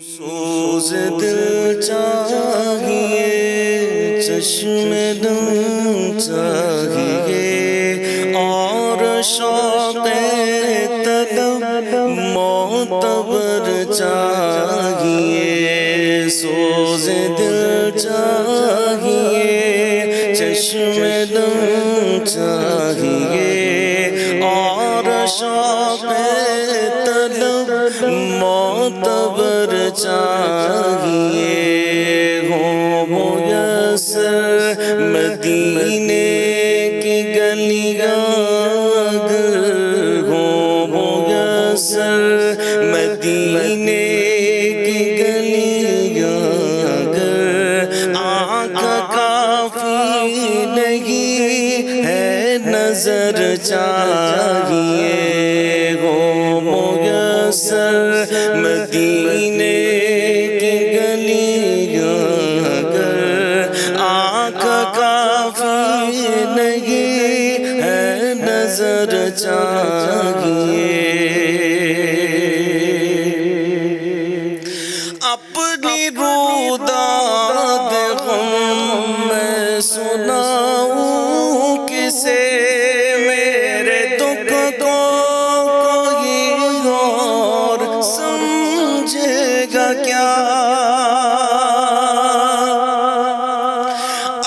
سوز دل چاہیے، چشم دم چاہیے، اور شوق طلب معتبر چاہیے۔ سوز دل چاہیے، چشم دم چاہیے، اور شوق طلب معتبر چاہیے۔ ہو میسر مدینے کی گلیاں اگر، ہو میسر مدینے کی گلیاں اگر، آنکھ کافی نہیں ہے نظر چاہیے۔ ہو میسر مدینے کی گلیاں اگر، آنکھ کافی نہیں ہے نظر چاہیے۔ اپنی روداد غم میں سناؤں کسے، میرے دکھ کو کوئی اور سمجھے گا کیا؟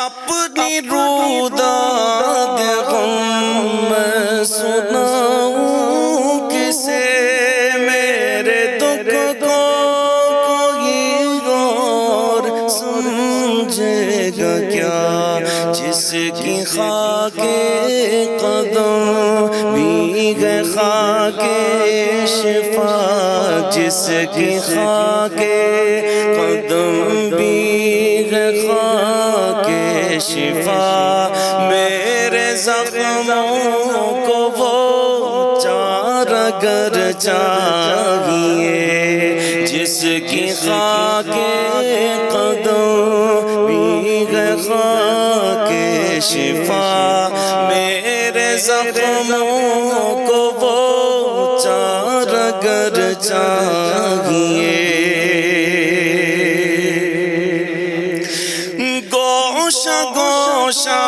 اپنی روداد غم میں سناؤں کسے، میرے دکھ کو کوئی اور سمجھے گا کیا؟ جس کی خاک قدم بھی ہے خاک شفا، جس کی خاک قدم بھی ہے خاک شفا، میرے زخموں کو وہ چارگر چاہیے۔ جس کی خاک قدم بھی ہے خاک شفا، میرے زخموں کو وہ چارگر چاہیے۔ گوشہ گوشہ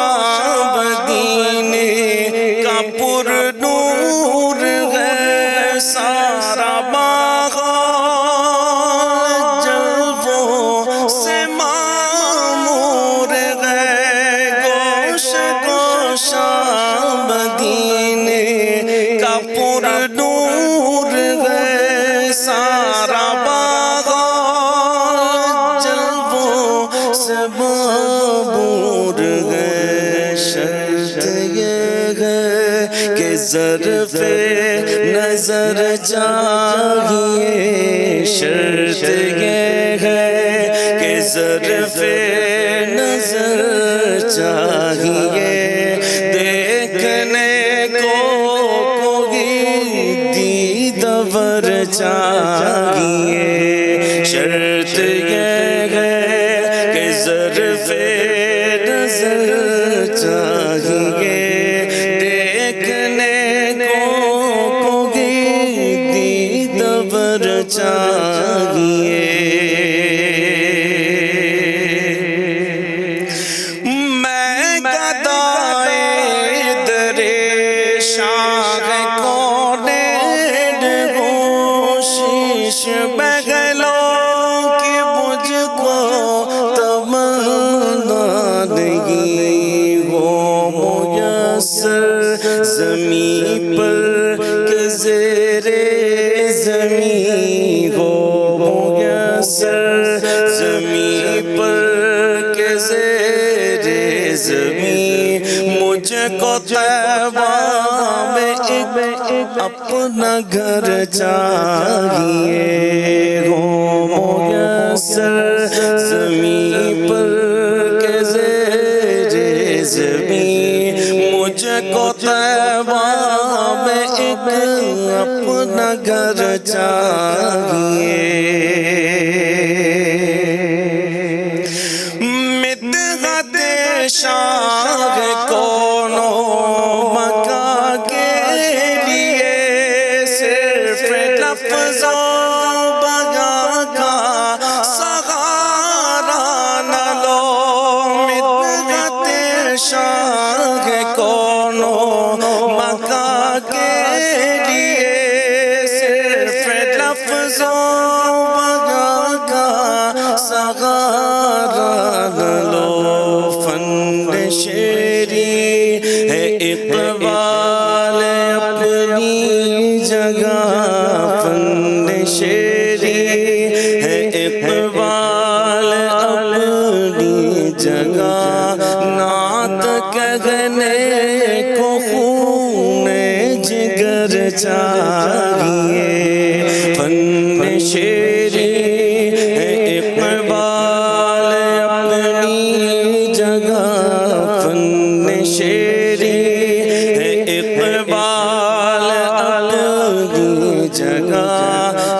مدینے کا پر نور ہے، سارا ماحول جلووں سے معمور ہے۔ گوشہ گوشہ مدینے کا پر نور ہے، سارا ماحول جلووں سے معمور ہے۔ شرط یہ ہے کہ ظرف نظر چاہیے، شرط یہ ہے کہ ظرف نظر چاہیے، دیکھنے کو کوئی دیدور چاہیے۔ شرط یہ ہے کہ ظرف نظر چاہیے، دیکھنے کو کوئی دیدور چاہیے۔ میں گدائے در شاہ کونین ہوں، شیش بغلوں کی مجھ کو تمنا نہیں، ہو میسر زمین پر کہ زیر زمین، ہو میسر زمین پر کہ زیر زمین، مجھ کو طیبہ میں ایک اپنا گھر چاہیے۔ ہو میسر زمین پر کہ زیر زمین، مجھ کو طیبہ میں ایک اپنا گھر چاہیے۔ مدحت شاہ کونوں مکہ کے لیے صرف لفظوں بگا کا اقبال اپنی جگہ نعت کہنے کو خون جگر چاہیے فن شیری ہے اقبال اپنی جگہ فن شیری ہے اقبال اپنی جگہ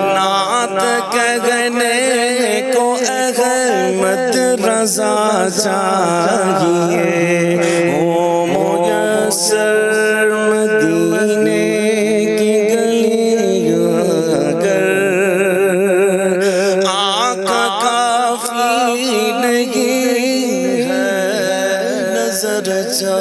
نعت کہنے کو احمد رضا چاہیے ہو میسر مدینے کی گلیاں اگر آقا کافی نہیں ہے نظر چاہیے